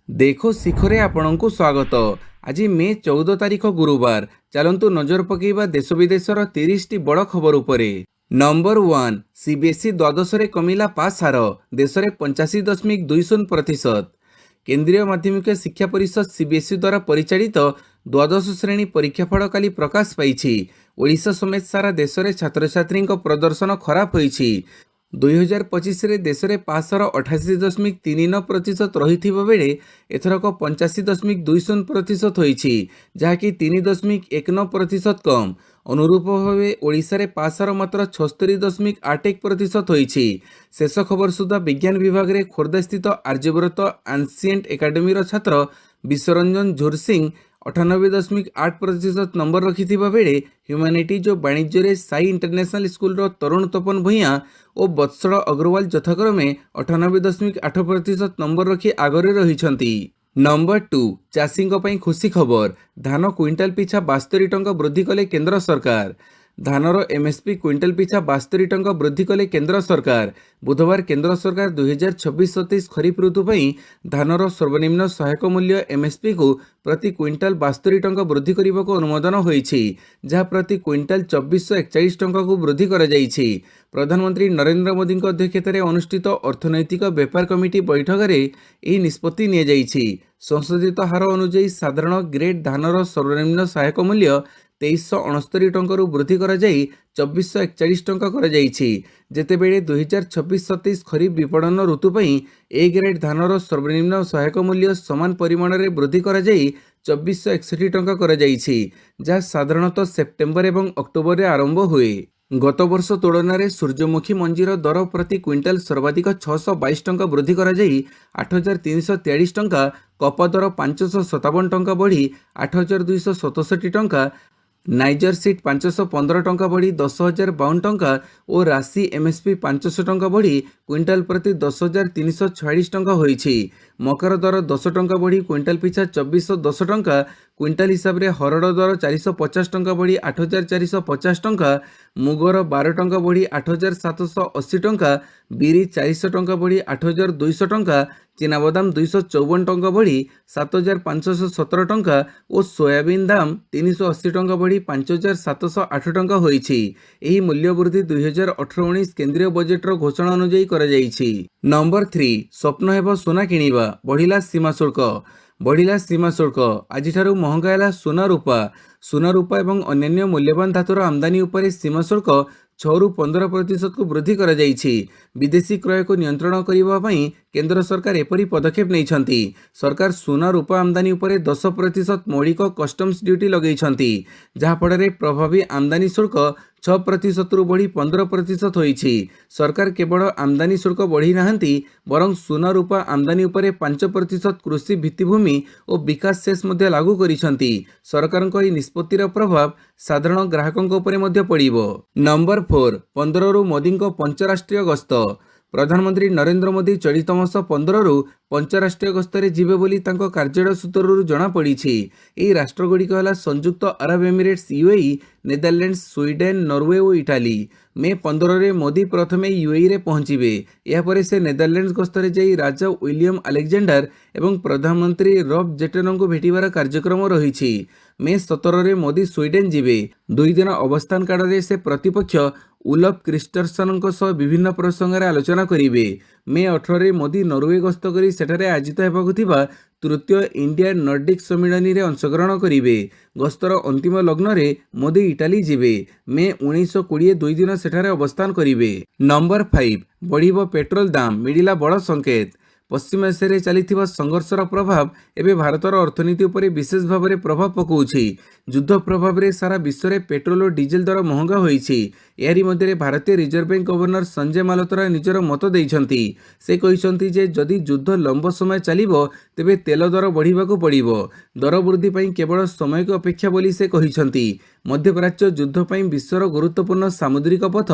देखो शिखरे आपणଙ୍କୁ ସ୍ୱାଗତ। ଆଜି ମେ 14 ତାରିଖ ଗୁରୁବାର। ଚାଲନ୍ତୁ ନଜର ପକାଇବା ଦେଶ ବିଦେଶର 30ଟି ବଡ଼ ଖବର ଉପରେ। ନମ୍ବର 1, ସିବିଏସ୍ଇ ଦ୍ୱାଦଶରେ କମିଲା ପାସ୍ ହାର, ଦେଶରେ 85.20%। କେନ୍ଦ୍ରୀୟ ମାଧ୍ୟମିକ ଶିକ୍ଷା ପରିଷଦ ସିବିଏସ୍ଇ ଦ୍ୱାରା ପରିଚାଳିତ ଦ୍ୱାଦଶ ଶ୍ରେଣୀ ପରୀକ୍ଷାଫଳ କାଲି ପ୍ରକାଶ ପାଇଛି। ଓଡ଼ିଶା ସମେତ ସାରା ଦେଶରେ ଛାତ୍ରଛାତ୍ରୀଙ୍କ ପ୍ରଦର୍ଶନ ଖରାପ ହୋଇଛି। 2025ରେ ଦେଶରେ ପାସ୍ ହାର 88.39% ରହିଥିବା ବେଳେ ଏଥରକ 85.20% ହୋଇଛି, ଯାହାକି 3.19% କମ୍। ଅନୁରୂପ ଭାବେ ଓଡ଼ିଶାରେ ପାସ୍ ହାର ମାତ୍ର 76.81% ହୋଇଛି। ଶେଷ ଖବର ସୁଦ୍ଧା ବିଜ୍ଞାନ ବିଭାଗରେ ଖୋର୍ଦ୍ଧାସ୍ଥିତ ଆର୍ଯ୍ୟବ୍ରତ ଆନ୍ସିଏଣ୍ଟ ଏକାଡେମୀର ଛାତ୍ର ବିଶ୍ୱରଞ୍ଜନ ଝୁରସିଂ 98.8% ନମ୍ବର ରଖିଥିବା ବେଳେ ହ୍ୟୁମାନିଟିଜ୍ ଓ ବାଣିଜ୍ୟରେ ସାଇ ଇଣ୍ଟରନ୍ୟାସନାଲ ସ୍କୁଲର ତରୁଣ ତପନ ଭୂୟାଁ ଓ ବତ୍ସଳ ଅଗ୍ରୱାଲ ଯଥାକ୍ରମେ 98.8% ନମ୍ବର ରଖି ଆଗରେ ରହିଛନ୍ତି। ନମ୍ବର 2, ଚାଷୀଙ୍କ ପାଇଁ ଖୁସି ଖବର। ଧାନ କ୍ୱିଣ୍ଟାଲ ପିଛା 72 ଟଙ୍କା ବୃଦ୍ଧି କଲେ କେନ୍ଦ୍ର ସରକାର। ଧାନର ଏମ୍ଏସ୍ପି କ୍ୱିଣ୍ଟାଲ ପିଛା 72 ଟଙ୍କା ବୃଦ୍ଧି କଲେ କେନ୍ଦ୍ର ସରକାର। ବୁଧବାର କେନ୍ଦ୍ର ସରକାର 2026-27 ଖରିଫ ଋତୁ ପାଇଁ ଧାନର ସର୍ବନିମ୍ନ ସହାୟକ ମୂଲ୍ୟ ଏମ୍ଏସ୍ପିକୁ ପ୍ରତି କ୍ୱିଣ୍ଟାଲ 72 ଟଙ୍କା ବୃଦ୍ଧି କରିବାକୁ ଅନୁମୋଦନ ହୋଇଛି, ଯାହା ପ୍ରତି କ୍ୱିଣ୍ଟାଲ 2441 ଟଙ୍କାକୁ ବୃଦ୍ଧି କରାଯାଇଛି। ପ୍ରଧାନମନ୍ତ୍ରୀ ନରେନ୍ଦ୍ର ମୋଦିଙ୍କ ଅଧ୍ୟକ୍ଷତାରେ ଅନୁଷ୍ଠିତ ଅର୍ଥନୈତିକ ବ୍ୟାପାର କମିଟି ବୈଠକରେ ଏହି ନିଷ୍ପତ୍ତି ନିଆଯାଇଛି। ସଂଶୋଧିତ ହାର ଅନୁଯାୟୀ ସାଧାରଣ ଗ୍ରେଡ୍ ଧାନର ସର୍ବନିମ୍ନ ସହାୟକ ମୂଲ୍ୟ 2369 ଟଙ୍କାରୁ ବୃଦ୍ଧି କରାଯାଇ 2441 ଟଙ୍କା କରାଯାଇଛି, ଯେତେବେଳେ 2026-27 ଖରିଫ ବିପଣନ ଋତୁ ପାଇଁ ଏ ଗ୍ରେଡ୍ ଧାନର ସର୍ବନିମ୍ନ ସହାୟକ ମୂଲ୍ୟ ସମାନ ପରିମାଣରେ ବୃଦ୍ଧି କରାଯାଇ 2461 ଟଙ୍କା କରାଯାଇଛି, ଯାହା ସାଧାରଣତଃ ସେପ୍ଟେମ୍ବର ଏବଂ ଅକ୍ଟୋବରରେ ଆରମ୍ଭ ହୁଏ। ଗତବର୍ଷ ତୁଳନାରେ ସୂର୍ଯ୍ୟମୁଖୀ ମଞ୍ଜିର ଦର ପ୍ରତି କ୍ୱିଣ୍ଟାଲ ସର୍ବାଧିକ 622 ଟଙ୍କା ବୃଦ୍ଧି କରାଯାଇ 8343 ଟଙ୍କା, କପା ଦର 557 ଟଙ୍କା ବଢ଼ି 8267 ଟଙ୍କା, ନାଇଜର ସିଟ୍ 515 ଟଙ୍କା ବଢ଼ି 10,052 ଟଙ୍କା ଓ ରାଶି ଏମ୍ଏସ୍ପି 500 ଟଙ୍କା ବଢ଼ି କ୍ୱିଣ୍ଟାଲ ପ୍ରତି 10,346 ଟଙ୍କା ହୋଇଛି। ମକାର ଦର 10 ଟଙ୍କା ବଢ଼ି କ୍ୱିଣ୍ଟାଲ ପିଛା 2410 ଟଙ୍କା, କ୍ୱିଣ୍ଟାଲ ହିସାବରେ ହରଡ଼ ଦର 450 ଟଙ୍କା ବଢ଼ି 8,450 ଟଙ୍କା, ମୁଗର 12 ଟଙ୍କା ବଢ଼ି 8,780 ଟଙ୍କା, ବିରି 400 ଟଙ୍କା ବଢ଼ି 8,200 ଟଙ୍କା, ଚିନାବାଦାମ 254 ଟଙ୍କା ବଢ଼ି 7,517 ଟଙ୍କା ଓ ସୋୟାବିନ୍ ଦାମ 380 ଟଙ୍କା ବଢ଼ି 5,708 ଟଙ୍କା ହୋଇଛି। ଏହି ମୂଲ୍ୟ ବୃଦ୍ଧି 2018-19 କେନ୍ଦ୍ରୀୟ ବଜେଟର ଘୋଷଣା ଅନୁଯାୟୀ କରାଯାଇଛି। ନମ୍ବର 3, ସ୍ୱପ୍ନ ହେବ ସୁନା କିଣିବା, ବଢ଼ିଲା ସୀମା ଶୁଳ୍କ। ବଢ଼ିଲା ସୀମା ଶୁଳ୍କ, ଆଜିଠାରୁ ମହଙ୍ଗା ହେଲା ସୁନା ରୂପା। ସୁନା ରୂପା ଏବଂ ଅନ୍ୟାନ୍ୟ ମୂଲ୍ୟବାନ ଧାତୁର ଆମଦାନୀ ଉପରେ ସୀମା ଶୁଳ୍କ 6ରୁ 15%କୁ ବୃଦ୍ଧି କରାଯାଇଛି। ବିଦେଶୀ କ୍ରୟକୁ ନିୟନ୍ତ୍ରଣ କରିବା ପାଇଁ କେନ୍ଦ୍ର ସରକାର ଏପରି ପଦକ୍ଷେପ ନେଇଛନ୍ତି। ସରକାର ସୁନା ରୂପା ଆମଦାନୀ ଉପରେ 10% ମୌଳିକ କଷ୍ଟମ୍ସ ଡ୍ୟୁଟି ଲଗାଇଛନ୍ତି, ଯାହାଫଳରେ ପ୍ରଭାବୀ ଆମଦାନୀ ଶୁଳ୍କ 6%ରୁ ବଢ଼ି 15% ହୋଇଛି। ସରକାର କେବଳ ଆମଦାନୀ ଶୁଳ୍କ ବଢ଼ାଇ ନାହାନ୍ତି, ବରଂ ସୁନା ରୂପା ଆମଦାନୀ ଉପରେ 5% କୃଷି ଭିତ୍ତିଭୂମି ଓ ବିକାଶ ସେସ୍ ମଧ୍ୟ ଲାଗୁ କରିଛନ୍ତି। ସରକାରଙ୍କ ଏହି ନିଷ୍ପତ୍ତିର ପ୍ରଭାବ ସାଧାରଣ ଗ୍ରାହକଙ୍କ ଉପରେ ମଧ୍ୟ ପଡ଼ିବ। ନମ୍ବର 4, 15ରୁ ମୋଦିଙ୍କ ପଞ୍ଚରାଷ୍ଟ୍ରୀୟ ଗସ୍ତ। ପ୍ରଧାନମନ୍ତ୍ରୀ ନରେନ୍ଦ୍ର ମୋଦି ଚଳିତ ମାସ 15ରୁ ପଞ୍ଚରାଷ୍ଟ୍ରୀୟ ଗସ୍ତରେ ଯିବେ ବୋଲି ତାଙ୍କ କାର୍ଯ୍ୟାଳୟ ସୂତ୍ରରୁ ଜଣାପଡ଼ିଛି। ଏହି ରାଷ୍ଟ୍ରଗୁଡ଼ିକ ହେଲା ସଂଯୁକ୍ତ ଆରବ Emirates UAE, Netherlands, Sweden, Norway ଓ ଇଟାଲୀ। ମେ 15ରେ ମୋଦି ପ୍ରଥମେ ୟୁଏଇରେ ପହଞ୍ଚିବେ। ଏହାପରେ ସେ ନେଦରଲ୍ୟାଣ୍ଡସ ଗସ୍ତରେ ଯାଇ ରାଜା ୱିଲିୟମ ଆଲେକ୍ଜାଣ୍ଡାର ଏବଂ ପ୍ରଧାନମନ୍ତ୍ରୀ ରବ୍ ଜେଟେନଙ୍କୁ ଭେଟିବାର କାର୍ଯ୍ୟକ୍ରମ ରହିଛି। ମେ 17ରେ ମୋଦି ସ୍ୱିଡେନ୍ ଯିବେ। 2 ଦିନ ଅବସ୍ଥାନ କାଳରେ ସେ ପ୍ରତିପକ୍ଷ ଉଲଫ୍ କ୍ରିଷ୍ଟର୍ସନଙ୍କ ସହ ବିଭିନ୍ନ ପ୍ରସଙ୍ଗରେ ଆଲୋଚନା କରିବେ। ମେ 18ରେ ମୋଦି ନରୱେ ଗସ୍ତ କରି ସେଠାରେ ଆୟୋଜିତ ହେବାକୁ ଥିବା ତୃତୀୟ ଇଣ୍ଡିଆ ନର୍ଡିକ୍ ସମ୍ମିଳନୀରେ ଅଂଶଗ୍ରହଣ କରିବେ। ଗସ୍ତର ଅନ୍ତିମ ଲଗ୍ନରେ ମୋଦି ଇଟାଲୀ ଯିବେ। ମେ 19 ଓ 20 2 ଦିନ ସେଠାରେ ଅବସ୍ଥାନ କରିବେ। ନମ୍ବର 5, ବଢ଼ିବ ପେଟ୍ରୋଲ ଦାମ, ମିଳିଲା ବଡ଼ ସଂକେତ। ପଶ୍ଚିମ ଏସିଆରେ ଚାଲିଥିବା ସଂଘର୍ଷର ପ୍ରଭାବ ଏବେ ଭାରତର ଅର୍ଥନୀତି ଉପରେ ବିଶେଷ ଭାବରେ ପ୍ରଭାବ ପକାଉଛି। ଯୁଦ୍ଧ ପ୍ରଭାବରେ ସାରା ବିଶ୍ୱରେ ପେଟ୍ରୋଲ ଓ ଡିଜେଲ ଦର ମହଙ୍ଗା ହୋଇଛି। ଏହାରି ମଧ୍ୟରେ ଭାରତୀୟ reserve bank governor Sanjay Malhotra ନିଜର ମତ ଦେଇଛନ୍ତି। ସେ କହିଛନ୍ତି ଯେ ଯଦି ଯୁଦ୍ଧ ଲମ୍ବ ସମୟ ଚାଲିବ ତେବେ ତେଲ ଦର ବଢ଼ିବାକୁ ପଡ଼ିବ। ଦର ବୃଦ୍ଧି ପାଇଁ କେବଳ ସମୟକୁ ଅପେକ୍ଷା ବୋଲି ସେ କହିଛନ୍ତି। ମଧ୍ୟପ୍ରାଚ୍ୟ ଯୁଦ୍ଧ ପାଇଁ ବିଶ୍ୱର ଗୁରୁତ୍ୱପୂର୍ଣ୍ଣ ସାମୁଦ୍ରିକ ପଥ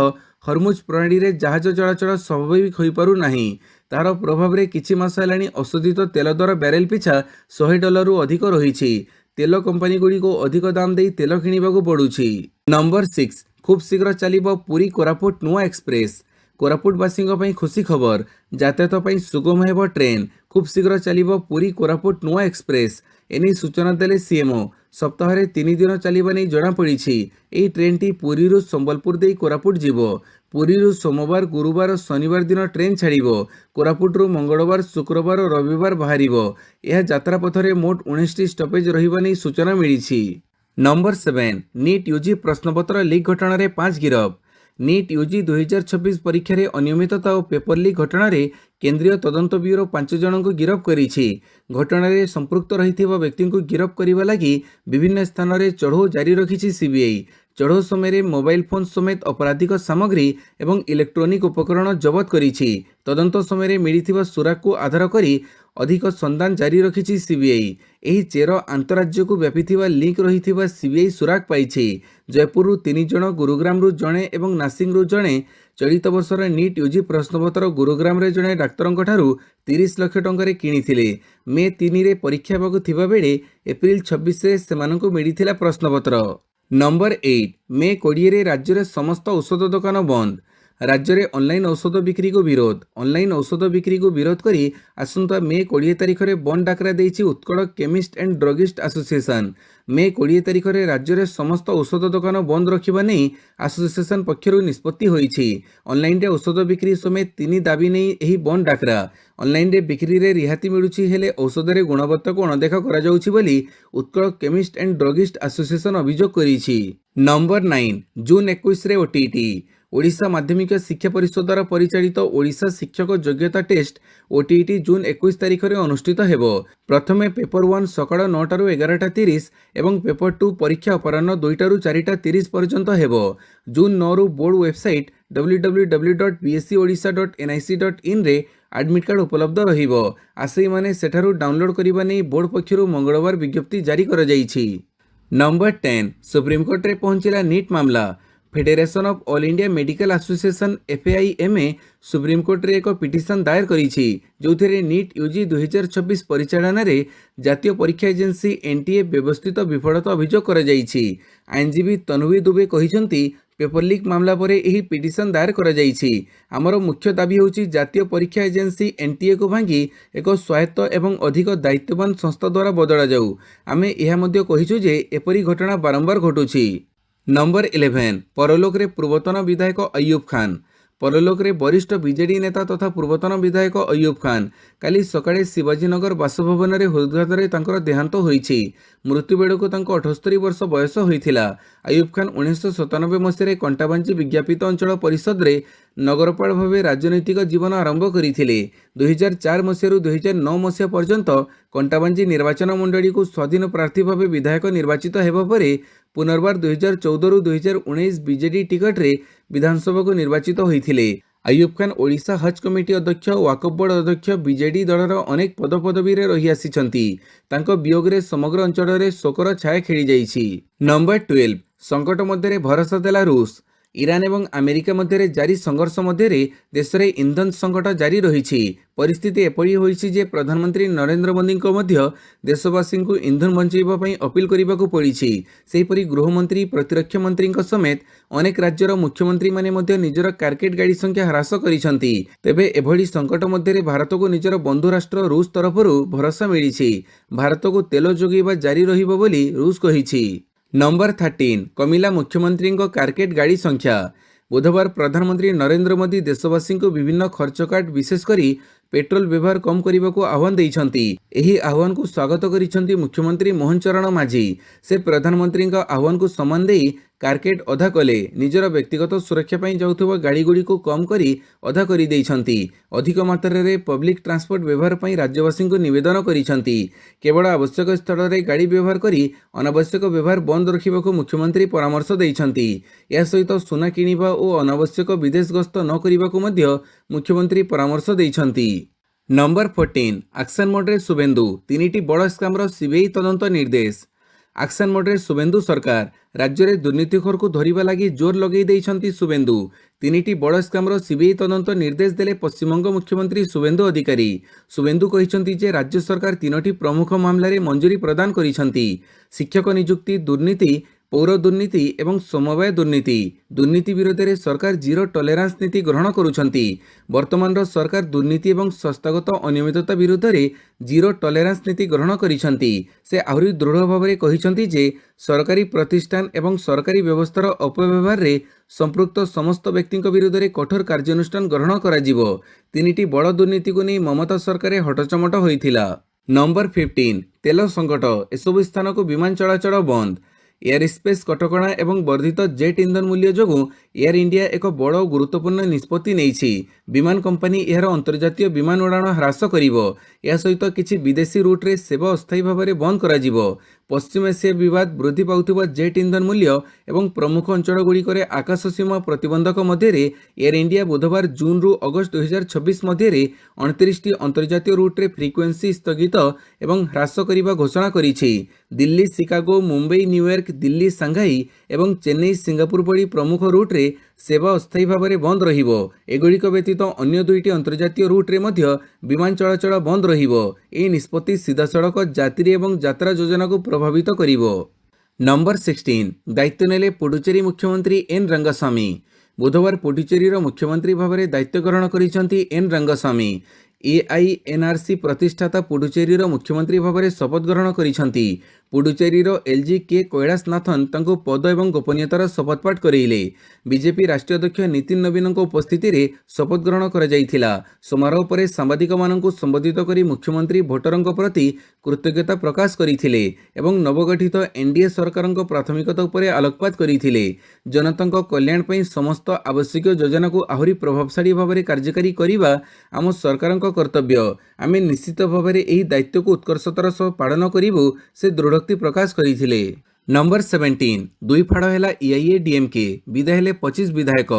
ହର୍ମୁଜ ପ୍ରଣାଳୀରେ ଜାହାଜ ଚଳାଚଳ ସ୍ୱାଭାବିକ ହୋଇପାରୁନାହିଁ। ତାହାର ପ୍ରଭାବରେ କିଛି ମାସ ହେଲାଣି ଅଶୋଧିତ ତେଲ ଦର ବ୍ୟାରେଲ ପିଛା $100ରୁ ଅଧିକ ରହିଛି। ତେଲ କମ୍ପାନୀଗୁଡ଼ିକୁ ଅଧିକ ଦାମ ଦେଇ ତେଲ କିଣିବାକୁ ପଡ଼ୁଛି। ନମ୍ବର 6, ଖୁବ୍ ଶୀଘ୍ର ଚାଲିବ ପୁରୀ କୋରାପୁଟ ନୂଆ ଏକ୍ସପ୍ରେସ୍। कोरापुटवासी खुशी खबर यातायात सुगम हेब ट्रेन खूब शीघ्र चलिब पुरी कोरापुट नुआ एक्सप्रेस एने सूचना देले सीएमओ सप्ताह 3 दिन चलिबा नहीं जमापड़ी। यह ट्रेन टी पुरी संबलपुर दे कोरापुट जीव पुरी सोमवार गुरुवार और शनिवार दिन ट्रेन छाड़िब कोरापुटरू मंगलवार शुक्रवार और रविवार बाहर यह यात्रा पथरे मोट 19टी स्टपेज रहिबा नहीं सूचना मिली। नंबर 7 नीट यूजी प्रश्नपत्र लीक घटना 5 गिरफ। नीट यूजी 2026 परीक्षा रे अनियमितता और पेपर लीक घटना रे केंद्रीय तदंत ब्यूरो 5 जन को गिरफ करिछि। घटना रे संपृक्त रहिथिबा व्यक्ति को गिरफ करिबा लागि विभिन्न स्थान रे चढ़ऊ जारी रखिछि सीबीआई। चढ़ऊ समय मोबाइल फोन समेत आपराधिक सामग्री एवं इलेक्ट्रोनिक उपकरण जबत करिछि। तदंत समय मिलिथिबा सुराग को आधार करी अधिक संधान जारी रखिछि सीबीआई। एही चेर आंतराज्य को व्यापिथिबा लिंक रहिथिबा सीबीआई सुराग पाइछि। जयपुर 3 जन गुरुग्राम जड़े और नासिंग जड़े चलित वर्षर नीट यूजी प्रश्नपत्र गुरुग्राम रे जड़े डाक्तर ठारू 30 लाख टंका किनिथिले। मे 3 रे परीक्षा हेबाकु थिबा बेले एप्रिल 26 रे सेमानकु मिलिथिला प्रश्नपत्र। नंबर 8 मे 20 रे राज्य रे समस्त औषध दुकान बंद। राज्य में ऑनलाइन औषध बिक्री को विरोध। ऑनलाइन औषध बिक्री को विरोध करी आसंता मे 20 तारिख में बंद डाकरा देइछि Utkal chemist and druggist association. May 20 तारिख में राज्य में समस्त औषध दुकान बंद रखा नहीं एसोसिएशन पक्षर निष्पत्ति होइछि। ऑनलाइन रे औषध बिक्री समेत 3 दाबी नहीं यही बंद डाकरा। ऑनलाइन रे बिक्री रे रिहाती मिलुछि हेले औषध रे गुणवत्ता को अणदेखा करा जाउछि बोली Utkal chemist and druggist association अभियोग करिछि। नंबर 9 जून 21 रे ओटीटी। ओडिशा माध्यमिक शिक्षा परिषद द्वारा परिचालित ओडिशा शिक्षक योग्यता टेस्ट ओटीटी जून 21 तारिख में अनुष्ठित हेबो। प्रथमे पेपर 1 सकाळ 9 ରୁ 11:30 एवं पेपर 2 परीक्षा अपराह्न 2 ରୁ 4:30 पर्यंत हेबो। जून 9 ରୁ बोर्ड वेबसाइट www.bscodisha.nic.in रे एडमिट कार्ड उपलब्ध रहिबो। आसई माने सेठारु डाउनलोड करिबा नै बोर्ड पक्षरु मंगलवार विज्ञप्ति जारी करा जाइछि। नंबर 10 सुप्रीमकोर्ट रे पहुंचिला नीट मामला। Federation of all India medical association FAIMA supreme court रे एक पिटिशन दायर करिछि जोथिरे नीट यूजी 2026 परिचालन रे जातीय परीक्षा एजेंसी NTA व्यवस्थित विफलता अभियोग करा जाइछि। आईनजीवी तन्वी दुबे कहिसंती पेपर लीक मामला पर यही पिटिशन दायर करा जाइछि। हमर मुख्य दाबी होछि जातीय परीक्षा एजेंसी NTA को भांगी एक स्वायत्त एवं अधिक दायित्ववान संस्था द्वारा बदला जाऊ। आमे एहा मध्ये कहिछु जे एपरी घटना बारंबार घटुछि। नंबर 11 परलोक रे पूर्वतन विधायक अयूब खान। परलोक रे वरिष्ठ बीजेडी नेता तथा पूर्वतन विधायक अयूब खान काली सकाळे शिवाजीनगर बासभवन रे हृदघात रे तांकर देहांत होईछि। मृत्यु बेड़को तांको 78 वर्ष बयस होइथिला। अयूब खान 1997 मसीह कंटाबांजी विज्ञापित अंचल परिषद रे नगरपाल भावे राजनैतिक जीवन आरंभ करथिले। 2004 मसीह 2009 मसीह पर्यंत कंटाबांजी निर्वाचन मंडली को स्वाधीन प्रार्थी भावे विधायक निर्वाचित हेबा परे पुनर्बार 2014 ରୁ 2019 बीजेडी टिकट रे विधानसभा को निर्वाचित होइथिले। अयूब खान ओडिशा हज कमिटी अध्यक्ष वाकफ बोर्ड अध्यक्ष बीजेडी दलर अनेक पदपदवी रे रही आसिछंती। तांको वियोग रे समग्र अंचल रे शोकर छाया खेली जाइछि। नंबर 12 संकट मध्य भरोसा देला रूस। ईरान एवं अमेरिका मध्य जारी संघर्ष मध्य देश में इंधन संकट जारी रही। परिस्थिति एपरी होइछि जे प्रधानमंत्री नरेंद्र मोदी मध्य देशवासी को इंधन बंचाइबा अपील करने को पड़ी। सेहीपरि गृहमंत्री प्रतिरक्षा मंत्री समेत अनेक राज्यर मुख्यमंत्री माने मध्य निजर कारकेट गाड़ी संख्या ह्रास करिसंती। तेबे एभली संकट मध्य भारत को निजर बंधु राष्ट्र रूस तरफरु भरोसा मिली। भारत को तेल जोगाइबा जारी रहिबो बोली रूस कहिछि। नंबर 13 कमिला मुख्यमंत्री कारकेट गाड़ी संख्या। बुधवार प्रधानमंत्री नरेंद्र मोदी देशवासी को विभिन्न खर्च काट विशेषकर पेट्रोल व्यवहार कम करने को आह्वान देइछंती। एही आह्वान को स्वागत करिसंती मुख्यमंत्री मोहन चरण माझी। से प्रधानमंत्री आह्वान को सम्मान देई कारकेट अधा कले निजर व्यक्तिगत सुरक्षा पाई जाउथबा गाड़ी गुड़ी को कम करी अधा करी देइछंती। अधिक मात्रा रे पब्लिक ट्रांसपोर्ट व्यवहार पाई राज्यवासी को निवेदन करिसंती। केवल आवश्यक स्थल रे गाड़ी व्यवहार करी अनावश्यक व्यवहार बंद रखिबाको मुख्यमंत्री परामर्श देइछंती। या सहित सुना किनिबा और अनावश्यक विदेश गस्त न करिबाको मध्य मुख्यमंत्री परामर्श देइछंती। नंबर 14 एक्शन मोड शुभेन्दु 3टी बड़ स्कामर सीबीआई तदंत निर्देश। एक्शन मोड्रे शुभेन्दु सरकार राज्य में दुर्नीतिखोर को धरिबा लागि जोर लगेई देइछंती शुभेन्दु। 3टी बड़ स्कामर सीबीआई तदंत निर्देश देले पश्चिमबंग मुख्यमंत्री शुभेन्दु अधिकारी। शुभेन्दु कहिसंती जे राज्य सरकार 3टी प्रमुख मामला रे मंजूरी प्रदान करिसंती। शिक्षक नियुक्ति दुर्नीति পৌর দুর্নীতি এবং সমবাୟ দুর্নীতি দুর্নীতি বিରୋଧରେ ସରକାର ଜିରୋ ଟଲେରାନ୍ସ ନୀତି ଗ୍ରହଣ କରୁଛନ୍ତି। ବର୍ତ୍ତମାନର ସରକାର ଦୁର୍ନୀତି ଏବଂ ସଂସ୍ଥାଗତ ଅନିୟମିତତା ବିରୁଦ୍ଧରେ ଜିରୋ ଟଲେରାନ୍ସ ନୀତି ଗ୍ରହଣ କରିଛନ୍ତି। ସେ ଆହୁରି ଦୃଢ଼ ଭାବରେ କହିଛନ୍ତି ଯେ ସରକାରୀ ପ୍ରତିଷ୍ଠାନ ଏବଂ ସରକାରୀ ବ୍ୟବସ୍ଥାର ଅପବ୍ୟବହାରରେ ସମ୍ପୃକ୍ତ ସମସ୍ତ ବ୍ୟକ୍ତିଙ୍କ ବିରୁଦ୍ଧରେ କଠୋର କାର୍ଯ୍ୟାନୁଷ୍ଠାନ ଗ୍ରହଣ କରାଯିବ। ତିନିଟି ବଡ଼ ଦୁର୍ନୀତିକୁ ନେଇ ମମତା ସରକାରରେ ହଟଚମଟ ହୋଇଥିଲା। ନମ୍ବର 15 ତେଲ ସଂକଟ, ଏସବୁ ସ୍ଥାନକୁ ବିମାନ ଚଳାଚଳ ବନ୍ଦ। ଏୟାର ସ୍ପେସ୍ କଟକଣା ଏବଂ ବର୍ଦ୍ଧିତ ଜେଟ୍ ଇନ୍ଧନ ମୂଲ୍ୟ ଯୋଗୁଁ ଏୟାର ଇଣ୍ଡିଆ ଏକ ବଡ଼ ଓ ଗୁରୁତ୍ୱପୂର୍ଣ୍ଣ ନିଷ୍ପତ୍ତି ନେଇଛି। ବିମାନ କମ୍ପାନୀ ଏହାର ଅନ୍ତର୍ଜାତୀୟ ବିମାନ ଉଡ଼ାଣ ହ୍ରାସ କରିବ। ଏହା ସହିତ କିଛି ବିଦେଶୀ ରୁଟ୍ରେ ସେବା ଅସ୍ଥାୟୀ ଭାବରେ ବନ୍ଦ କରାଯିବ। ପଶ୍ଚିମ ଏସିଆ ବିବାଦ, ବୃଦ୍ଧି ପାଉଥିବା ଜେଟ୍ ଇନ୍ଧନ ମୂଲ୍ୟ ଏବଂ ପ୍ରମୁଖ ଅଞ୍ଚଳଗୁଡ଼ିକରେ ଆକାଶ ସୀମା ପ୍ରତିବନ୍ଧକ ମଧ୍ୟରେ ଏୟାର ଇଣ୍ଡିଆ ବୁଧବାର ଜୁନ୍ରୁ ଅଗଷ୍ଟ 2026 ମଧ୍ୟରେ 29ଟି ଅନ୍ତର୍ଜାତୀୟ ରୁଟ୍ରେ ଫ୍ରିକ୍ୱେନ୍ସି ସ୍ଥଗିତ ଏବଂ ହ୍ରାସ କରିବା ଘୋଷଣା କରିଛି। Delhi, Chicago, Mumbai, New York, Delhi, Shanghai ଏବଂ ଚେନ୍ନାଇ, ସିଙ୍ଗାପୁର ଭଳି ପ୍ରମୁଖ ରୁଟ୍ରେ ସେବା ଅସ୍ଥାୟୀ ଭାବରେ ବନ୍ଦ ରହିବ। ଏଗୁଡ଼ିକ ବ୍ୟତୀତ ଅନ୍ୟ 2ଟି ଅନ୍ତର୍ଜାତୀୟ ରୁଟ୍ରେ ମଧ୍ୟ ବିମାନ ଚଳାଚଳ ବନ୍ଦ ରହିବ। ଏହି ନିଷ୍ପତ୍ତି ସିଧାସଳଖ ଯାତ୍ରୀ ଏବଂ ଯାତ୍ରା ଯୋଜନାକୁ ପ୍ରଭାବିତ କରିବ। ନମ୍ବର 16 ଦାୟିତ୍ୱ ନେଲେ ପୁଡୁଚେରୀ ମୁଖ୍ୟମନ୍ତ୍ରୀ ଏନ୍ ରଙ୍ଗସ୍ୱାମୀ। ବୁଧବାର ପୁଡୁଚେରୀର ମୁଖ୍ୟମନ୍ତ୍ରୀ ଭାବରେ ଦାୟିତ୍ୱ ଗ୍ରହଣ କରିଛନ୍ତି ଏନ୍ ରଙ୍ଗସ୍ୱାମୀ। ଏଆଇଏନ୍ଆରସି ପ୍ରତିଷ୍ଠାତା ପୁଡୁଚେରୀର ମୁଖ୍ୟମନ୍ତ୍ରୀ ଭାବରେ ଶପଥ ଗ୍ରହଣ କରିଛନ୍ତି। ପୁଡୁଚେରୀର ଏଲ୍ଜି କେ କୈଳାସନାଥନ୍ ତାଙ୍କୁ ପଦ ଏବଂ ଗୋପନୀୟତାର ଶପଥପାଠ କରାଇଲେ। ବିଜେପି ରାଷ୍ଟ୍ରୀୟ ଅଧ୍ୟକ୍ଷ ନୀତିନ ନବୀନଙ୍କ ଉପସ୍ଥିତିରେ ଶପଥ ଗ୍ରହଣ କରାଯାଇଥିଲା। ସମାରୋହ ପରେ ସାମ୍ବାଦିକମାନଙ୍କୁ ସମ୍ବୋଧିତ କରି ମୁଖ୍ୟମନ୍ତ୍ରୀ ଭୋଟରଙ୍କ ପ୍ରତି କୃତଜ୍ଞତା ପ୍ରକାଶ କରିଥିଲେ ଏବଂ ନବଗଠିତ ଏନ୍ଡିଏ ସରକାରଙ୍କ ପ୍ରାଥମିକତା ଉପରେ ଆଲୋକପାତ କରିଥିଲେ। ଜନତାଙ୍କ କଲ୍ୟାଣ ପାଇଁ ସମସ୍ତ ଆବଶ୍ୟକୀୟ ଯୋଜନାକୁ ଆହୁରି ପ୍ରଭାବଶାଳୀ ଭାବରେ କାର୍ଯ୍ୟକାରୀ କରିବା ଆମ ସରକାରଙ୍କ କର୍ତ୍ତବ୍ୟ। ଆମେ ନିଶ୍ଚିତ ଭାବରେ ଏହି ଦାୟିତ୍ୱକୁ ଉତ୍କର୍ଷତାର ସହ ପାଳନ କରିବୁ, ସେ ଦୃଢ଼ୋକ୍ତି ପ୍ରକାଶ କରିଥିଲେ। ନମ୍ବର 17 ଦୁଇ ଫାଡ଼ ହେଲା ଏଆଇଏଡିଏମ୍କେ, ବିଦା ହେଲେ 25 ବିଧାୟକ।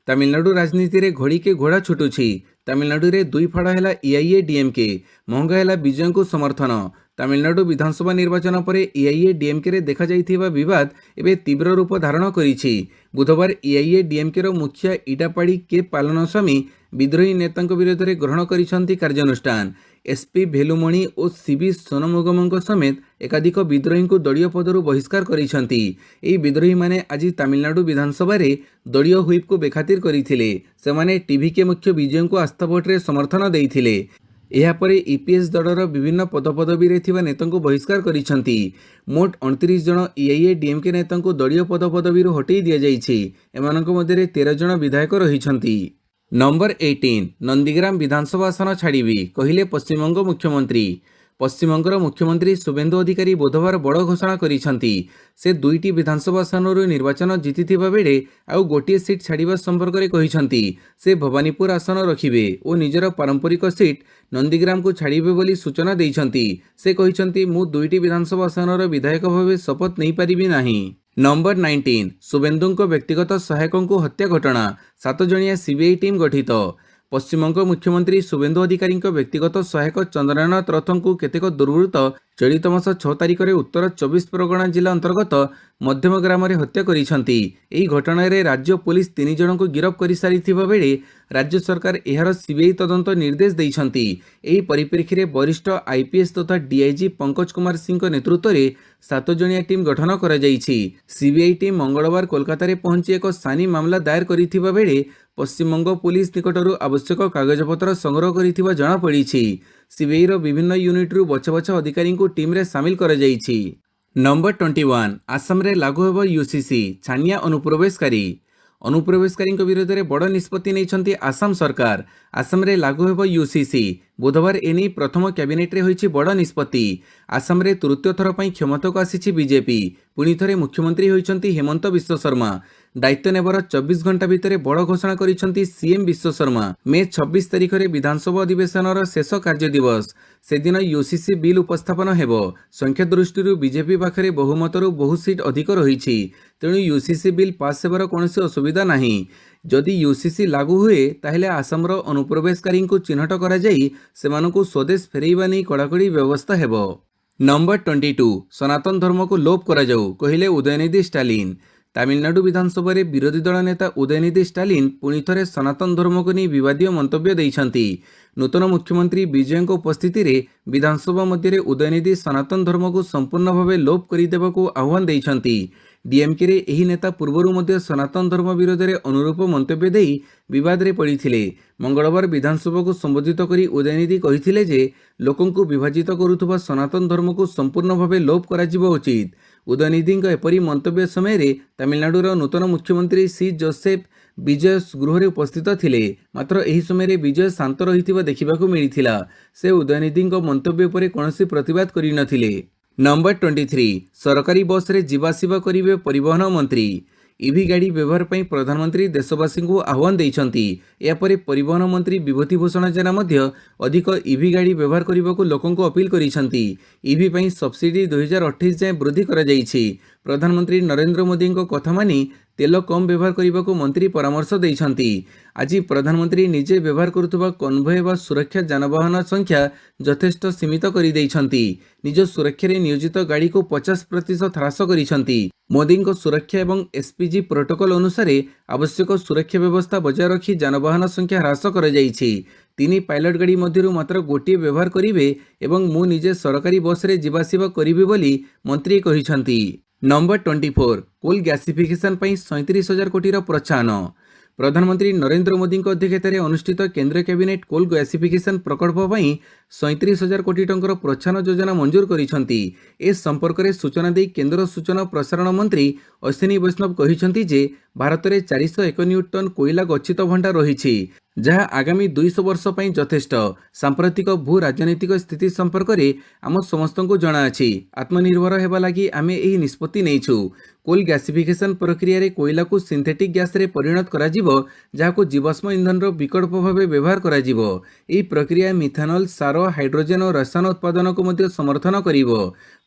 ତାମିଲନାଡୁ ରାଜନୀତିରେ ଘୋଡ଼ିକେ ଘୋଡ଼ା ଛୁଟୁଛି। ତାମିଲନାଡୁରେ ଦୁଇ ଫାଡ଼ ହେଲା ଏଆଇଏଡିଏମ୍କେ, ମହଙ୍ଗା ହେଲା ବିଜୟଙ୍କୁ ସମର୍ଥନ। ତାମିଲନାଡୁ ବିଧାନସଭା ନିର୍ବାଚନ ପରେ ଏଆଇଏଡିଏମ୍କେରେ ଦେଖାଯାଇଥିବା ବିବାଦ ଏବେ ତୀବ୍ର ରୂପ ଧାରଣ କରିଛି। ବୁଧବାର ଏଆଇଏଡିଏମ୍କେର ମୁଖିଆ ଇଡାପାଡ଼ି କେ ପାଲାନସ୍ୱାମୀ ବିଦ୍ରୋହୀ ନେତାଙ୍କ ବିରୋଧରେ ଗ୍ରହଣ କରିଛନ୍ତି କାର୍ଯ୍ୟାନୁଷ୍ଠାନ। ଏସ୍ପି ଭେଲୁମଣି ଓ ସିବି ସୋନମୁଗମଙ୍କ ସମେତ ଏକାଧିକ ବିଦ୍ରୋହୀଙ୍କୁ ଦଳୀୟ ପଦରୁ ବହିଷ୍କାର କରିଛନ୍ତି। ଏହି ବିଦ୍ରୋହୀମାନେ ଆଜି ତାମିଲନାଡୁ ବିଧାନସଭାରେ ଦଳୀୟ ହୁଇପ୍କୁ ବେଖାତିର କରିଥିଲେ। ସେମାନେ ଟିଭିକେ ମୁଖ୍ୟ ବିଜୟଙ୍କୁ ଆସ୍ଥା ଭୋଟରେ ସମର୍ଥନ ଦେଇଥିଲେ। ଏହାପରେ ଇପିଏସ୍ ଦଳର ବିଭିନ୍ନ ପଦପଦବୀରେ ଥିବା ନେତାଙ୍କୁ ବହିଷ୍କାର କରିଛନ୍ତି। ମୋଟ 29 ଜଣ ଏଆଇଏଡିଏମ୍କେ ନେତାଙ୍କୁ ଦଳୀୟ ପଦପଦବୀରୁ ହଟେଇ ଦିଆଯାଇଛି। ଏମାନଙ୍କ ମଧ୍ୟରେ 13 ଜଣ ବିଧାୟକ ରହିଛନ୍ତି। ନମ୍ବର 18 ନନ୍ଦୀଗ୍ରାମ ବିଧାନସଭା ଆସନ ଛାଡ଼ିବି, କହିଲେ ପଶ୍ଚିମବଙ୍ଗ ମୁଖ୍ୟମନ୍ତ୍ରୀ। ପଶ୍ଚିମବଙ୍ଗର ମୁଖ୍ୟମନ୍ତ୍ରୀ ଶୁଭେନ୍ଦୁ ଅଧିକାରୀ ବୁଧବାର ବଡ଼ ଘୋଷଣା କରିଛନ୍ତି। ସେ 2ଟି ବିଧାନସଭା ଆସନରୁ ନିର୍ବାଚନ ଜିତିଥିବା ବେଳେ ଆଉ ଗୋଟିଏ ସିଟ୍ ଛାଡ଼ିବା ସମ୍ପର୍କରେ କହିଛନ୍ତି। ସେ ଭବାନୀପୁର ଆସନ ରଖିବେ ଓ ନିଜର ପାରମ୍ପରିକ ସିଟ୍ ନନ୍ଦୀଗ୍ରାମକୁ ଛାଡ଼ିବେ ବୋଲି ସୂଚନା ଦେଇଛନ୍ତି। ସେ କହିଛନ୍ତି, ମୁଁ 2ଟି ବିଧାନସଭା ଆସନର ବିଧାୟକ ଭାବେ ଶପଥ ନେଇପାରିବି ନାହିଁ। ନମ୍ବର 19 ଶୁଭେନ୍ଦୁଙ୍କ ବ୍ୟକ୍ତିଗତ ସହାୟକଙ୍କୁ ହତ୍ୟା ଘଟଣା, 7 ଜଣିଆ ସିବିଆଇ ଟିମ୍ ଗଠିତ। ପଶ୍ଚିମବଙ୍ଗ ମୁଖ୍ୟମନ୍ତ୍ରୀ ଶୁଭେନ୍ଦୁ ଅଧିକାରୀଙ୍କ ବ୍ୟକ୍ତିଗତ ସହାୟକ ଚନ୍ଦ୍ରନାଥ ରଥଙ୍କୁ କେତେକ ଦୁର୍ବୃତ୍ତ ଚଳିତ ମାସ 6 ତାରିଖରେ ଉତ୍ତର 24 ପରଗଣା ଜିଲ୍ଲା ଅନ୍ତର୍ଗତ ମଧ୍ୟମ ଗ୍ରାମରେ ହତ୍ୟା କରିଛନ୍ତି। ଏହି ଘଟଣାରେ ରାଜ୍ୟ ପୋଲିସ 3 ଜଣଙ୍କୁ ଗିରଫ କରିସାରିଥିବା ବେଳେ ରାଜ୍ୟ ସରକାର ଏହାର ସିବିଆଇ ତଦନ୍ତ ନିର୍ଦ୍ଦେଶ ଦେଇଛନ୍ତି। ଏହି ପରିପ୍ରେକ୍ଷୀରେ ବରିଷ୍ଠ ଆଇପିଏସ୍ ତଥା ଡିଆଇଜି ପଙ୍କଜ କୁମାର ସିଂଙ୍କ ନେତୃତ୍ୱରେ 7 ଜଣିଆ ଟିମ୍ ଗଠନ କରାଯାଇଛି। ସିବିଆଇ ଟିମ୍ ମଙ୍ଗଳବାର କୋଲକାତାରେ ପହଞ୍ଚି ଏକ ସାନି ମାମଲା ଦାୟର କରିଥିବା ବେଳେ ପଶ୍ଚିମବଙ୍ଗ ପୋଲିସ ନିକଟରୁ ଆବଶ୍ୟକ କାଗଜପତ୍ର ସଂଗ୍ରହ କରିଥିବା ଜଣାପଡ଼ିଛି। ସିବିଆଇର ବିଭିନ୍ନ ୟୁନିଟ୍ରୁ ବଛା ବଛା ଅଧିକାରୀଙ୍କୁ ଟିମ୍ରେ ସାମିଲ କରାଯାଇଛି। ନମ୍ବର 21 ଆସାମରେ ଲାଗୁ ହେବ ୟୁସିସି, ଛାନିଆ ଅନୁପ୍ରବେଶକାରୀ। ଅନୁପ୍ରବେଶକାରୀଙ୍କ ବିରୋଧରେ ବଡ଼ ନିଷ୍ପତ୍ତି ନେଇଛନ୍ତି ଆସାମ ସରକାର। ଆସାମରେ ଲାଗୁ ହେବ ୟୁସିସି। ବୁଧବାର ଏନେଇ ପ୍ରଥମ କ୍ୟାବିନେଟ୍ରେ ହୋଇଛି ବଡ଼ ନିଷ୍ପତ୍ତି। ଆସାମରେ ତୃତୀୟ ଥର ପାଇଁ କ୍ଷମତାକୁ ଆସିଛି ବିଜେପି। ପୁଣି ଥରେ ମୁଖ୍ୟମନ୍ତ୍ରୀ ହୋଇଛନ୍ତି ହେମନ୍ତ ବିଶ୍ବ ଶର୍ମା। ଦାୟିତ୍ୱ ନେବାର 24 ଘଣ୍ଟା ଭିତରେ ବଡ଼ ଘୋଷଣା କରିଛନ୍ତି ସିଏମ୍ ବିଶ୍ବ ଶର୍ମା। ମେ 26 ତାରିଖରେ ବିଧାନସଭା ଅଧିବେଶନର ଶେଷ କାର୍ଯ୍ୟ ଦିବସ। ସେଦିନ ୟୁସିସି ବିଲ୍ ଉପସ୍ଥାପନ ହେବ। ସଂଖ୍ୟା ଦୃଷ୍ଟିରୁ ବିଜେପି ପାଖରେ ବହୁମତରୁ ବହୁ ସିଟ୍ ଅଧିକ ରହିଛି। ତେଣୁ ୟୁସିସି ବିଲ୍ ପାସ୍ ହେବାର କୌଣସି ଅସୁବିଧା ନାହିଁ। ଯଦି ୟୁସିସି ଲାଗୁ ହୁଏ ତାହେଲେ ଆସାମର ଅନୁପ୍ରବେଶକାରୀଙ୍କୁ ଚିହ୍ନଟ କରାଯାଇ ସେମାନଙ୍କୁ ସ୍ୱଦେଶ ଫେରାଇବା ନେଇ କଡ଼ାକଡ଼ି ବ୍ୟବସ୍ଥା ହେବ। ନମ୍ବର 22 ସନାତନ ଧର୍ମକୁ ଲୋପ କରାଯାଉ, କହିଲେ ଉଦୟନିଧି ଷ୍ଟାଲିନ୍। ତାମିଲନାଡୁ ବିଧାନସଭାରେ ବିରୋଧୀ ଦଳ ନେତା ଉଦୟନିଧି ଷ୍ଟାଲିନ୍ ପୁଣି ଥରେ ସନାତନ ଧର୍ମକୁ ନେଇ ବିବାଦୀୟ ମନ୍ତବ୍ୟ ଦେଇଛନ୍ତି। ନୂତନ ମୁଖ୍ୟମନ୍ତ୍ରୀ ବିଜୟଙ୍କ ଉପସ୍ଥିତିରେ ବିଧାନସଭା ମଧ୍ୟରେ ଉଦୟନିଧି ସନାତନ ଧର୍ମକୁ ସମ୍ପୂର୍ଣ୍ଣ ଭାବେ ଲୋପ କରିଦେବାକୁ ଆହ୍ୱାନ ଦେଇଛନ୍ତି। ଡିଏମ୍କେରେ ଏହି ନେତା ପୂର୍ବରୁ ମଧ୍ୟ ସନାତନ ଧର୍ମ ବିରୋଧରେ ଅନୁରୂପ ମନ୍ତବ୍ୟ ଦେଇ ବିବାଦରେ ପଡ଼ିଥିଲେ। ମଙ୍ଗଳବାର ବିଧାନସଭାକୁ ସମ୍ବୋଧିତ କରି ଉଦୟନିଧି କହିଥିଲେ ଯେ ଲୋକଙ୍କୁ ବିଭାଜିତ କରୁଥିବା ସନାତନ ଧର୍ମକୁ ସମ୍ପୂର୍ଣ୍ଣ ଭାବେ ଲୋପ କରାଯିବା ଉଚିତ। ଉଦୟନିଧିଙ୍କ ଏପରି ମନ୍ତବ୍ୟ ସମୟରେ ତାମିଲନାଡୁର ନୂତନ ମୁଖ୍ୟମନ୍ତ୍ରୀ ସି ଜୋସେଫ ବିଜୟ ଗୃହରେ ଉପସ୍ଥିତ ଥିଲେ। ମାତ୍ର ଏହି ସମୟରେ ବିଜୟ ଶାନ୍ତ ରହିଥିବା ଦେଖିବାକୁ ମିଳିଥିଲା। ସେ ଉଦୟନିଧିଙ୍କ ମନ୍ତବ୍ୟ ଉପରେ କୌଣସି ପ୍ରତିବାଦ କରିନଥିଲେ। ନମ୍ବର 23 ସରକାରୀ ବସ୍ରେ ଯିବାଆସିବା କରିବେ ପରିବହନ ମନ୍ତ୍ରୀ। ଇଭି ଗାଡ଼ି ବ୍ୟବହାର ପାଇଁ ପ୍ରଧାନମନ୍ତ୍ରୀ ଦେଶବାସୀଙ୍କୁ ଆହ୍ୱାନ ଦେଇଛନ୍ତି। ଏହାପରେ ପରିବହନ ମନ୍ତ୍ରୀ ବିଭୂତି ଭୂଷଣ ଜେନା ମଧ୍ୟ ଅଧିକ ଇଭି ଗାଡ଼ି ବ୍ୟବହାର କରିବାକୁ ଲୋକଙ୍କୁ ଅପିଲ କରିଛନ୍ତି। ଇଭି ପାଇଁ ସବସିଡି 2028 ଯାଏଁ ବୃଦ୍ଧି କରାଯାଇଛି। ପ୍ରଧାନମନ୍ତ୍ରୀ ନରେନ୍ଦ୍ର ମୋଦିଙ୍କ କଥା ମାନି ତେଲ କମ୍ ବ୍ୟବହାର କରିବାକୁ ମନ୍ତ୍ରୀ ପରାମର୍ଶ ଦେଇଛନ୍ତି। ଆଜି ପ୍ରଧାନମନ୍ତ୍ରୀ ନିଜେ ବ୍ୟବହାର କରୁଥିବା କନଭୟ ବା ସୁରକ୍ଷା ଯାନବାହନ ସଂଖ୍ୟା ଯଥେଷ୍ଟ ସୀମିତ କରିଦେଇଛନ୍ତି। ନିଜ ସୁରକ୍ଷାରେ ନିୟୋଜିତ ଗାଡ଼ିକୁ 50% ହ୍ରାସ କରିଛନ୍ତି। ମୋଦିଙ୍କ ସୁରକ୍ଷା ଏବଂ ଏସ୍ପିଜି ପ୍ରୋଟୋକଲ ଅନୁସାରେ ଆବଶ୍ୟକ ସୁରକ୍ଷା ବ୍ୟବସ୍ଥା ବଜାୟ ରଖି ଯାନବାହନ ସଂଖ୍ୟା ହ୍ରାସ କରାଯାଇଛି। 3 ପାଇଲଟ ଗାଡ଼ି ମଧ୍ୟରୁ ମାତ୍ର ଗୋଟିଏ ବ୍ୟବହାର କରିବେ ଏବଂ ମୁଁ ନିଜେ ସରକାରୀ ବସ୍ରେ ଯିବାଆସିବା କରିବି ବୋଲି ମନ୍ତ୍ରୀ କହିଛନ୍ତି। ନମ୍ବର 24 କୋଲ୍ ଗ୍ୟାସିଫିକେସନ୍ ପାଇଁ 37,000 କୋଟିର ପ୍ରୋତ୍ସାହନ। ପ୍ରଧାନମନ୍ତ୍ରୀ ନରେନ୍ଦ୍ର ମୋଦିଙ୍କ ଅଧ୍ୟକ୍ଷତାରେ ଅନୁଷ୍ଠିତ କେନ୍ଦ୍ର କ୍ୟାବିନେଟ୍ କୋଲ୍ ଗ୍ୟାସିଫିକେସନ୍ ପ୍ରକଳ୍ପ ପାଇଁ 37,000 କୋଟି ଟଙ୍କାର ପ୍ରୋତ୍ସାହନ ଯୋଜନା ମଞ୍ଜୁର କରିଛନ୍ତି। ଏ ସମ୍ପର୍କରେ ସୂଚନା ଦେଇ କେନ୍ଦ୍ର ସୂଚନା ଓ ପ୍ରସାରଣ ମନ୍ତ୍ରୀ ଅଶ୍ୱିନୀ ବୈଷ୍ଣବ କହିଛନ୍ତି ଯେ ଭାରତରେ 401 ନ୍ୟୁଟନ କୋଇଲା ଗଚ୍ଛିତ ଭଣ୍ଡାର ରହିଛି, ଯାହା ଆଗାମୀ 200 ବର୍ଷ ପାଇଁ ଯଥେଷ୍ଟ। ସାମ୍ପ୍ରତିକ ଭୂ ରାଜନୈତିକ ସ୍ଥିତି ସମ୍ପର୍କରେ ଆମ ସମସ୍ତଙ୍କୁ ଜଣାଅଛି। ଆତ୍ମନିର୍ଭର ହେବା ଲାଗି ଆମେ ଏହି ନିଷ୍ପତ୍ତି ନେଇଛୁ। କୋଲ୍ ଗ୍ୟାସିଫିକେସନ୍ ପ୍ରକ୍ରିୟାରେ କୋଇଲାକୁ ସିନ୍ଥେଟିକ୍ ଗ୍ୟାସ୍ରେ ପରିଣତ କରାଯିବ, ଯାହାକୁ ଜୀବାଶ୍ମ ଇନ୍ଧନର ବିକଳ୍ପ ଭାବେ ବ୍ୟବହାର କରାଯିବ। ଏହି ପ୍ରକ୍ରିୟା ମିଥାନଲ, ସାର, ହାଇଡ୍ରୋଜେନ ଓ ରସାୟନ ଉତ୍ପାଦନକୁ ମଧ୍ୟ ସମର୍ଥନ କରିବ।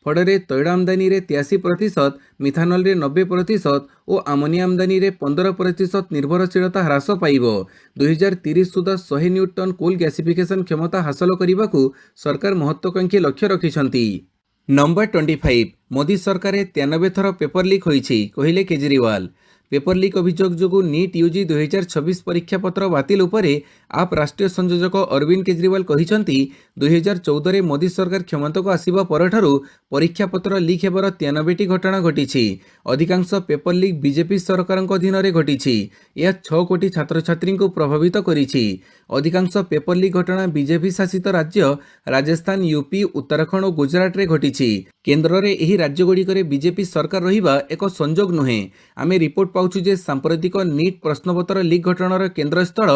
ଫଳରେ ତୈଳ ଆମଦାନୀରେ 83%, ମିଥାନଲରେ 90% ଓ ଆମୋନିଆ ଆମଦାନୀରେ 15% ନିର୍ଭରଶୀଳତା ହ୍ରାସ ପାଇବ। 2030 ସୁଦ୍ଧା 100 ନ୍ୟୁଟନ କୋଲ୍ ଗ୍ୟାସିଫିକେସନ୍ କ୍ଷମତା ହାସଲ କରିବାକୁ ସରକାର ମହତ୍ୱାକାଂକ୍ଷୀ ଲକ୍ଷ୍ୟ ରଖିଛନ୍ତି। ନମ୍ବର 25 ମୋଦି ସରକାରରେ 93 ଥର ପେପର ଲିକ୍ ହୋଇଛି, କହିଲେ କେଜରିୱାଲ। ପେପର ଲିକ୍ ଅଭିଯୋଗ ଯୋଗୁଁ ନିଟ୍ ୟୁଜି 2026 ପରୀକ୍ଷାପତ୍ର ବାତିଲ ଉପରେ ଆପ୍ ରାଷ୍ଟ୍ରୀୟ ସଂଯୋଜକ ଅରବିନ୍ଦ କେଜରିୱାଲ କହିଛନ୍ତି 2014ରେ ମୋଦି ସରକାର କ୍ଷମତାକୁ ଆସିବା ପରଠାରୁ ପରୀକ୍ଷାପତ୍ର ଲିକ୍ ହେବାର 93ଟି ଘଟଣା ଘଟିଛି। ଅଧିକାଂଶ ପେପର ଲିକ୍ ବିଜେପି ସରକାରଙ୍କ ଅଧୀନରେ ଘଟିଛି। ଏହା 6 କୋଟି ଛାତ୍ରଛାତ୍ରୀଙ୍କୁ ପ୍ରଭାବିତ କରିଛି। ଅଧିକାଂଶ ପେପର ଲିକ୍ ଘଟଣା ବିଜେପି ଶାସିତ ରାଜ୍ୟ ରାଜସ୍ଥାନ, ୟୁପି, ଉତ୍ତରାଖଣ୍ଡ ଓ ଗୁଜରାଟରେ ଘଟିଛି। କେନ୍ଦ୍ରରେ ଏହି ରାଜ୍ୟଗୁଡ଼ିକରେ ବିଜେପି ସରକାର ରହିବା ଏକ ସଂଯୋଗ ନୁହେଁ। ଆମେ ରିପୋର୍ଟ ପାଉଛୁ ଯେ ସାମ୍ପ୍ରତିକ ନିଟ୍ ପ୍ରଶ୍ନପତ୍ର ଲିକ୍ ଘଟଣାର କେନ୍ଦ୍ରସ୍ଥଳ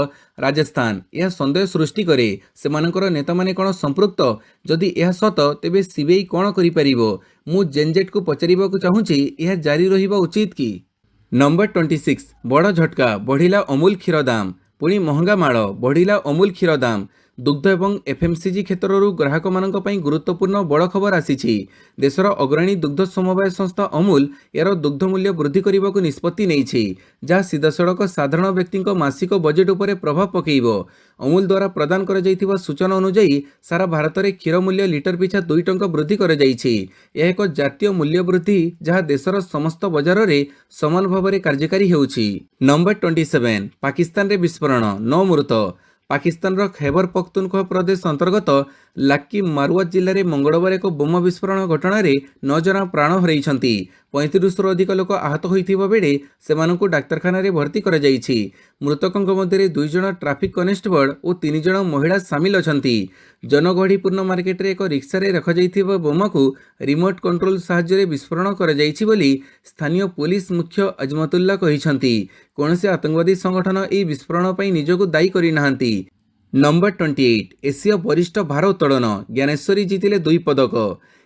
ରାଜସ୍ଥାନ। ଏହା ସନ୍ଦେହ ସୃଷ୍ଟି କରେ, ସେମାନଙ୍କର ନେତାମାନେ କ'ଣ ସମ୍ପୃକ୍ତ? ଯଦି ଏହା ସତ, ତେବେ ସିବିଆଇ କ'ଣ କରିପାରିବ? ମୁଁ ଜେନ୍ଜେଟ୍କୁ ପଚାରିବାକୁ ଚାହୁଁଛି, ଏହା ଜାରି ରହିବା ଉଚିତ କି? ନମ୍ବର 26 ବଡ଼ ଝଟକା, ବଢ଼ିଲା ଅମୁଲ କ୍ଷୀର ଦାମ। ପୁଣି ମହଙ୍ଗା ମାଳ, ବଢ଼ିଲା ଅମୁଲ କ୍ଷୀର ଦାମ। ଦୁଗ୍ଧ ଏବଂ ଏଫ୍ଏମ୍ସିଜି କ୍ଷେତ୍ରରୁ ଗ୍ରାହକମାନଙ୍କ ପାଇଁ ଗୁରୁତ୍ୱପୂର୍ଣ୍ଣ ବଡ଼ ଖବର ଆସିଛି। ଦେଶର ଅଗ୍ରଣୀ ଦୁଗ୍ଧ ସମବାୟ ସଂସ୍ଥା ଅମୁଲ ଏହାର ଦୁଗ୍ଧ ମୂଲ୍ୟ ବୃଦ୍ଧି କରିବାକୁ ନିଷ୍ପତ୍ତି ନେଇଛି, ଯାହା ସିଧାସଳଖ ସାଧାରଣ ବ୍ୟକ୍ତିଙ୍କ ମାସିକ ବଜେଟ୍ ଉପରେ ପ୍ରଭାବ ପକାଇବ। ଅମୁଲ ଦ୍ୱାରା ପ୍ରଦାନ କରାଯାଇଥିବା ସୂଚନା ଅନୁଯାୟୀ ସାରା ଭାରତରେ କ୍ଷୀର ମୂଲ୍ୟ ଲିଟର ପିଛା 2 ଟଙ୍କା ବୃଦ୍ଧି କରାଯାଇଛି। ଏହା ଏକ ଜାତୀୟ ମୂଲ୍ୟ ବୃଦ୍ଧି, ଯାହା ଦେଶର ସମସ୍ତ ବଜାରରେ ସମାନ ଭାବରେ କାର୍ଯ୍ୟକାରୀ ହେଉଛି। ନମ୍ବର 27 ପାକିସ୍ତାନରେ ବିସ୍ଫୋରଣ, 9 ମୃତ। ପାକିସ୍ତାନର ଖୈବର ପଖ୍ତୁନଖ୍ୱା ପ୍ରଦେଶ ଅନ୍ତର୍ଗତ ଲାକି ମାରୁଆ ଜିଲ୍ଲାରେ ମଙ୍ଗଳବାର ଏକ ବୋମା ବିସ୍ଫୋରଣ ଘଟଣାରେ 9 ଜଣ ପ୍ରାଣ ହରାଇଛନ୍ତି। 35ରୁ ଅଧିକ ଲୋକ ଆହତ ହୋଇଥିବା ବେଳେ ସେମାନଙ୍କୁ ଡାକ୍ତରଖାନାରେ ଭର୍ତ୍ତି କରାଯାଇଛି। ମୃତକଙ୍କ ମଧ୍ୟରେ 2 ଜଣ ଟ୍ରାଫିକ୍ କନେଷ୍ଟବଳ ଓ 3 ଜଣ ମହିଳା ସାମିଲ ଅଛନ୍ତି। ଜନଗହଳିପୂର୍ଣ୍ଣ ମାର୍କେଟରେ ଏକ ରିକ୍ସାରେ ରଖାଯାଇଥିବା ବୋମାକୁ ରିମୋଟ କଣ୍ଟ୍ରୋଲ ସାହାଯ୍ୟରେ ବିସ୍ଫୋରଣ କରାଯାଇଛି ବୋଲି ସ୍ଥାନୀୟ ପୁଲିସ ମୁଖ୍ୟ ଅଜମତୁଲ୍ଲା କହିଛନ୍ତି। କୌଣସି ଆତଙ୍କବାଦୀ ସଂଗଠନ ଏହି ବିସ୍ଫୋରଣ ପାଇଁ ନିଜକୁ ଦାୟୀ କରିନାହାନ୍ତି। ନମ୍ବର 28 ଏସୀୟ ବରିଷ୍ଠ ଭାରୋତ୍ତୋଳନ, ଜ୍ଞାନେଶ୍ୱରୀ ଜିତିଲେ 2 ପଦକ।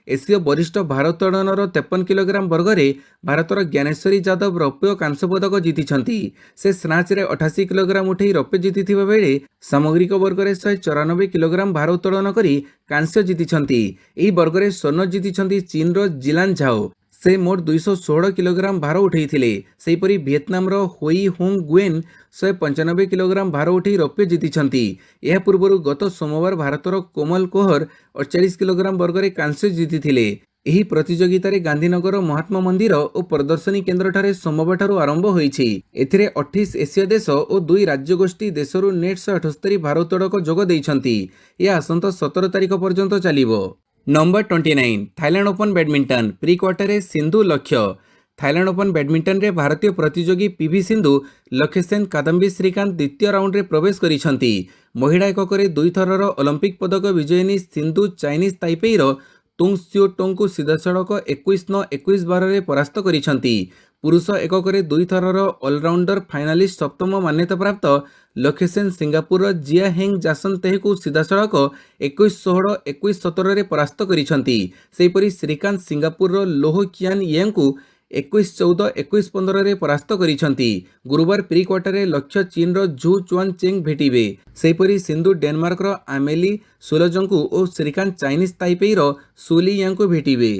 ଏସୀୟ ବରିଷ୍ଠ ଭାରୋତ୍ତୋଳନର 53 କିଲୋଗ୍ରାମ ବର୍ଗରେ ଭାରତର ଜ୍ଞାନେଶ୍ୱରୀ ଯାଦବ ରୌପ୍ୟ ଓ କାଂସ୍ୟ ପଦକ ଜିତିଛନ୍ତି। ସେ ସ୍ନାଚରେ 88 କିଲୋଗ୍ରାମ ଉଠାଇ ରୌପ୍ୟ ଜିତିଥିବା ବେଳେ ସାମଗ୍ରିକ ବର୍ଗରେ 194 କିଲୋଗ୍ରାମ ଭାରୋତ୍ତୋଳନ କରି କାଂସ୍ୟ ଜିତିଛନ୍ତି। ଏହି ବର୍ଗରେ ସ୍ୱର୍ଣ୍ଣ ଜିତିଛନ୍ତି ଚୀନର ଜିଲାନ୍ ଝାଓ। ସେ ମୋଟ 216 କିଲୋଗ୍ରାମ ଭାର ଉଠାଇଥିଲେ। ସେହିପରି ଭିଏତନାମର ହୋଇ ହୋଙ୍ଗ ଗୁଏନ୍ 195 କିଲୋଗ୍ରାମ ଭାର ଉଠାଇ ରୌପ୍ୟ ଜିତିଛନ୍ତି। ଏହା ପୂର୍ବରୁ ଗତ ସୋମବାର ଭାରତର କୋମଲ କୋହର 48 କିଲୋଗ୍ରାମ ବର୍ଗରେ କାଂସ୍ୟ ଜିତିଥିଲେ। ଏହି ପ୍ରତିଯୋଗିତାରେ ଗାନ୍ଧୀନଗର ମହାତ୍ମା ମନ୍ଦିର ଓ ପ୍ରଦର୍ଶନୀ କେନ୍ଦ୍ରଠାରେ ସୋମବାରଠାରୁ ଆରମ୍ଭ ହୋଇଛି। ଏଥିରେ 28 ଏସୀୟ ଦେଶ ଓ 2 ରାଜ୍ୟଗୋଷ୍ଠୀ ଦେଶରୁ ନେଟ୍ 178 ଭାରୋତ୍ତୋଳକ ଯୋଗ ଦେଇଛନ୍ତି। ଏହା ଆସନ୍ତା 17 ତାରିଖ ପର୍ଯ୍ୟନ୍ତ ଚାଲିବ। Number 29 Thailand open badminton, pre କ୍ୱାର୍ଟରରେ ସିନ୍ଧୁ ଲକ୍ଷ୍ୟ। थाईलैंड ओपन बैडमिंटन रे भारतीय प्रतियोगी पीवी सिंधु लक्ष्य सेन कादम्बी श्रीकांत द्वितीय राउंड रे प्रवेश करिसंती। महिला एककरे दुई थरर ओलंपिक पदक विजयिनी सिंधु चाइनीज ताइपेईर तुंग सियो टोंग को सीधा सड़क 21-9 21-12 परास्त करिसंती। पुरुष एककरे दुई थरर ऑलराउंडर फाइनालिस्ट सप्तम मान्यता प्राप्त लक्ष्य सेन सिंगापुर जिया हेंग जासन तेह को सीधा सड़क 21-16 21-17 परास्त करिसंती। सेहीपरि श्रीकांत सिंगापुर लोह कियान येंग को 21-14 21-15 परास्त करिसंती। गुरुवार प्री क्वार्टर रे लक्ष्य चीन रो झू चुआन चेंग भेटिबे। सेहीपरि सिंधु डेनमार्क रो आमेली सुलजंकु और श्रीकांत चाइनीज ताइपेई रो सुली यांग को भेटिबे।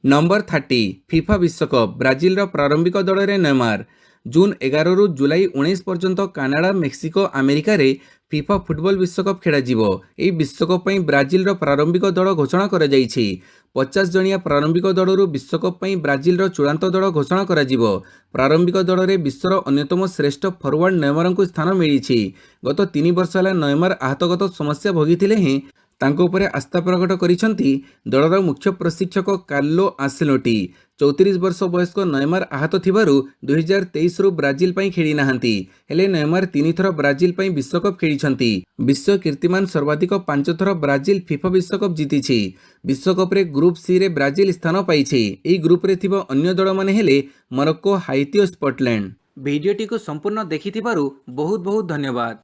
नंबर 30 फिफा विश्वकप ब्राजिल रो प्रारंभिक दल रे नेमार। जून 11 रु जुलाई 19 पर्यंत कानाडा मेक्सिको अमेरिका रे फिफा फुटबॉल विश्वकप खेला जिवो। एही विश्वकप पई ब्राजिल रो प्रारंभिक दल घोषणा करा जायछि। 50 जणिया प्रारंभिक दलरू विश्वकप पई ब्राजिल रो चूड़ांत दल घोषणा करा जिवो। प्रारंभिक दल रे विश्वर अन्यतम श्रेष्ठ फॉरवर्ड नेमार को स्थान मिलिछि। गत 3 वर्ष होला नेमार आहतगत समस्या भोगिथिले हे तांको उपरे आस्था प्रकट करिसंती दलर मुख्य प्रशिक्षक कार्लो आंसेलोटी। 34 वर्ष वयस्क नेमार आहत थिबारु 2023 रु ब्राजिल पई खेली नाहंती। हेले नेमार 3 थर ब्राजिल पई विश्वकप खेलिसंती। विश्व कीर्तिमान सर्वाधिक 5 थर ब्राजिल फिफा विश्वकप जीतिछि। विश्वकप रे ग्रुप सी रे ब्राजिल स्थान पाइछि। एही ग्रुप रे थिबा अन्य दल माने हेले मोरक्को, हाइती और स्कॉटलैंड। वीडियोटी को संपूर्ण देखिथिबारु बहुत बहुत धन्यवाद।